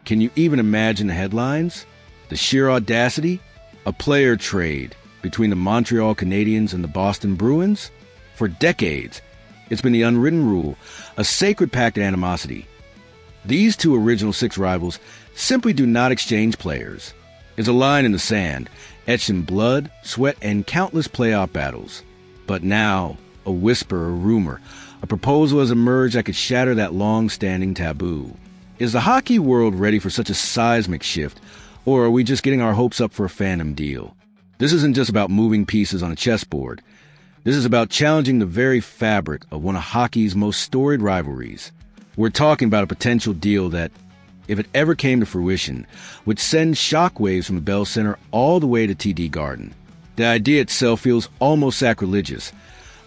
Can you even imagine the headlines? The sheer audacity? A player trade between the Montreal Canadiens and the Boston Bruins? For decades, it's been the unwritten rule, a sacred pact of animosity. These two original six rivals simply do not exchange players. It's a line in the sand, etched in blood, sweat, and countless playoff battles. But now, a whisper, a rumor, a proposal has emerged that could shatter that long-standing taboo. Is the hockey world ready for such a seismic shift, or are we just getting our hopes up for a phantom deal? This isn't just about moving pieces on a chessboard. This is about challenging the very fabric of one of hockey's most storied rivalries. We're talking about a potential deal that, if it ever came to fruition, would send shockwaves from the Bell Center all the way to TD Garden. The idea itself feels almost sacrilegious,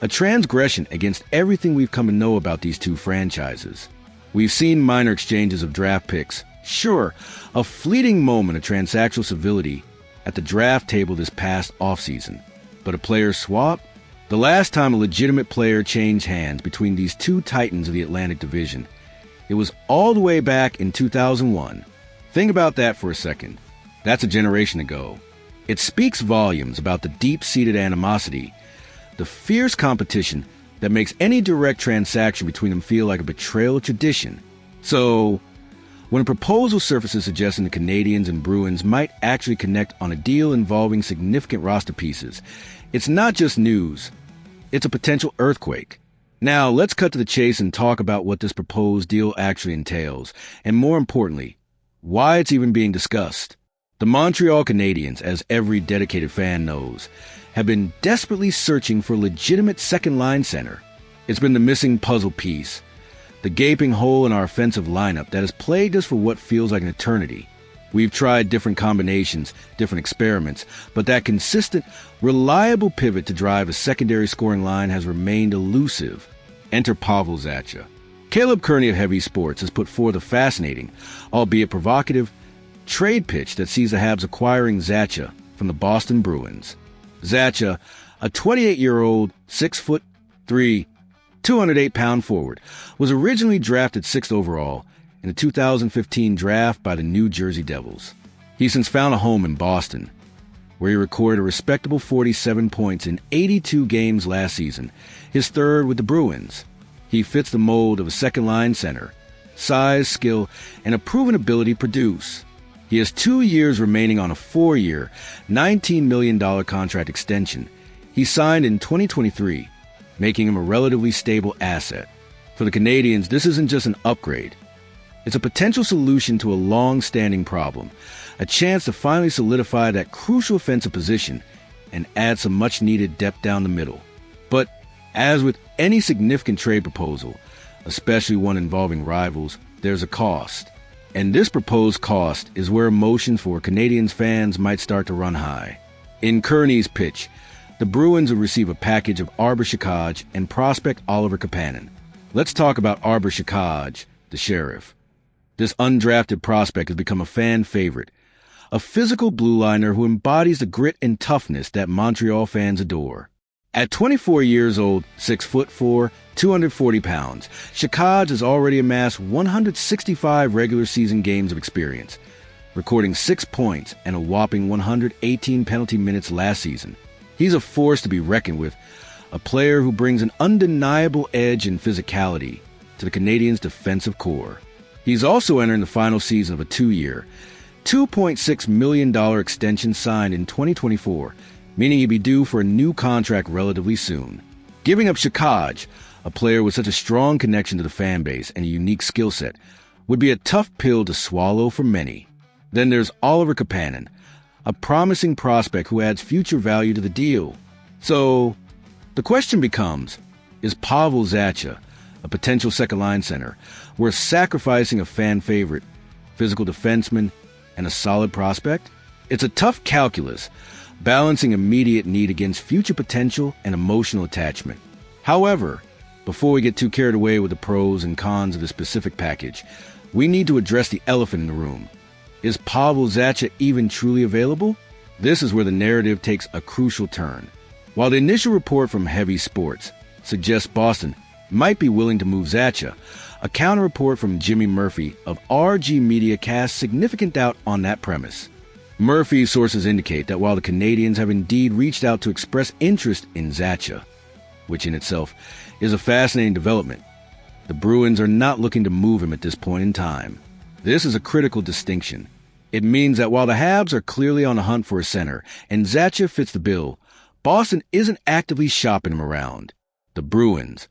a transgression against everything we've come to know about these two franchises. We've seen minor exchanges of draft picks, sure, a fleeting moment of transactional civility at the draft table this past offseason. But a player swap? The last time a legitimate player changed hands between these two titans of the Atlantic Division, it was all the way back in 2001. Think about that for a second. That's a generation ago. It speaks volumes about the deep-seated animosity, the fierce competition that makes any direct transaction between them feel like a betrayal of tradition. So, when a proposal surfaces suggesting the Canadiens and Bruins might actually connect on a deal involving significant roster pieces, it's not just news, it's a potential earthquake. Now, let's cut to the chase and talk about what this proposed deal actually entails, and more importantly, why it's even being discussed. The Montreal Canadiens, as every dedicated fan knows, have been desperately searching for a legitimate second-line center. It's been the missing puzzle piece, the gaping hole in our offensive lineup that has plagued us for what feels like an eternity. We've tried different combinations, different experiments, but that consistent, reliable pivot to drive a secondary scoring line has remained elusive. Enter Pavel Zacha. Caleb Kearney of Heavy Sports has put forth a fascinating, albeit provocative, trade pitch that sees the Habs acquiring Zacha from the Boston Bruins. Zacha, a 28-year-old, 6'3", 208-pound forward, was originally drafted 6th overall in the 2015 draft by the New Jersey Devils. He's since found a home in Boston, where he recorded a respectable 47 points in 82 games last season, his third with the Bruins. He fits the mold of a second-line center, size, skill, and a proven ability to produce. He has 2 years remaining on a 4-year, $19 million contract extension. He signed in 2023, making him a relatively stable asset. For the Canadiens, this isn't just an upgrade. It's a potential solution to a long-standing problem, a chance to finally solidify that crucial offensive position and add some much-needed depth down the middle. But as with any significant trade proposal, especially one involving rivals, there's a cost. And this proposed cost is where emotions for Canadiens fans might start to run high. In Kearney's pitch, the Bruins will receive a package of Arbor Shakaj and prospect Oliver Kapanen. Let's talk about Arbor Shakaj, the Sheriff. This undrafted prospect has become a fan favorite, a physical blue liner who embodies the grit and toughness that Montreal fans adore. At 24 years old, 6'4", 240 pounds, Shakaj has already amassed 165 regular season games of experience, recording 6 points and a whopping 118 penalty minutes last season. He's a force to be reckoned with, a player who brings an undeniable edge and physicality to the Canadiens' defensive core. He's also entering the final season of a 2-year, $2.6 million extension signed in 2024, meaning he'd be due for a new contract relatively soon. Giving up Shakaj, a player with such a strong connection to the fan base and a unique skill set, would be a tough pill to swallow for many. Then there's Oliver Kapanen, a promising prospect who adds future value to the deal. So, the question becomes, is Pavel Zacha, a potential second-line center, worth sacrificing a fan favorite, physical defenseman, and a solid prospect? It's a tough calculus, balancing immediate need against future potential and emotional attachment. However, before we get too carried away with the pros and cons of the specific package, we need to address the elephant in the room. Is Pavel Zacha even truly available? This is where the narrative takes a crucial turn. While the initial report from Heavy Sports suggests Boston might be willing to move Zacha, A counter report from Jimmy Murphy of RG Media casts significant doubt on that premise. Murphy's sources indicate that while the Canadiens have indeed reached out to express interest in Zacha, which in itself is a fascinating development, the Bruins are not looking to move him at this point in time. This is a critical distinction. It means that while the Habs are clearly on the hunt for a center and Zacha fits the bill, Boston isn't actively shopping him around. The Bruins,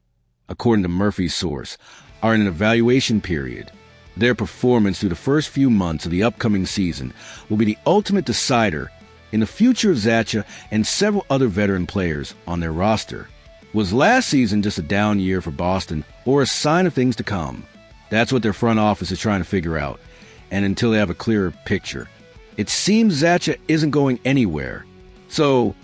according to Murphy's source, are in an evaluation period. Their performance through the first few months of the upcoming season will be the ultimate decider in the future of Zacha and several other veteran players on their roster. Was last season just a down year for Boston or a sign of things to come? That's what their front office is trying to figure out, and until they have a clearer picture. It seems Zacha isn't going anywhere. So,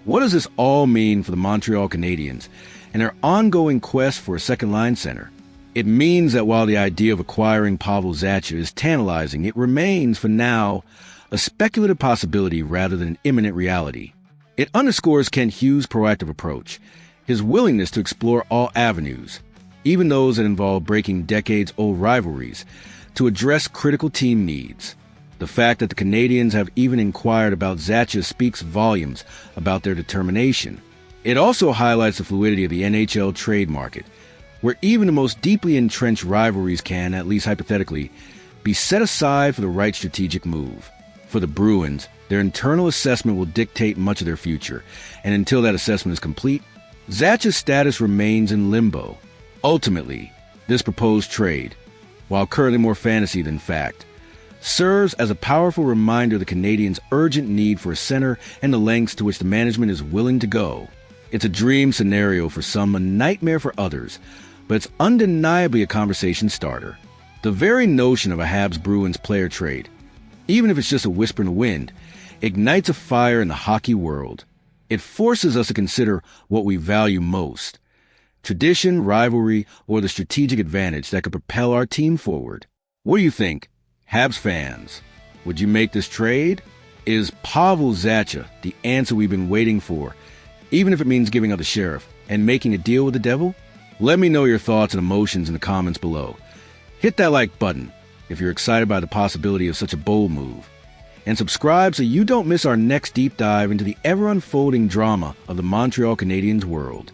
what does this all mean for the Montreal Canadiens and their ongoing quest for a second-line center? It means that while the idea of acquiring Pavel Zacha is tantalizing, it remains, for now, a speculative possibility rather than an imminent reality. It underscores Kent Hughes' proactive approach, his willingness to explore all avenues, even those that involve breaking decades-old rivalries, to address critical team needs. The fact that the Canadiens have even inquired about Zacha speaks volumes about their determination. It also highlights the fluidity of the NHL trade market, where even the most deeply entrenched rivalries can, at least hypothetically, be set aside for the right strategic move. For the Bruins, their internal assessment will dictate much of their future, and until that assessment is complete, Zacha's status remains in limbo. Ultimately, this proposed trade, while currently more fantasy than fact, serves as a powerful reminder of the Canadiens' urgent need for a center and the lengths to which the management is willing to go. It's a dream scenario for some, a nightmare for others, but it's undeniably a conversation starter. The very notion of a Habs-Bruins player trade, even if it's just a whisper in the wind, ignites a fire in the hockey world. It forces us to consider what we value most: tradition, rivalry, or the strategic advantage that could propel our team forward. What do you think, Habs fans? Would you make this trade? Is Pavel Zacha the answer we've been waiting for, even if it means giving up the sheriff and making a deal with the devil? Let me know your thoughts and emotions in the comments below. Hit that like button if you're excited by the possibility of such a bold move. And subscribe so you don't miss our next deep dive into the ever-unfolding drama of the Montreal Canadiens world.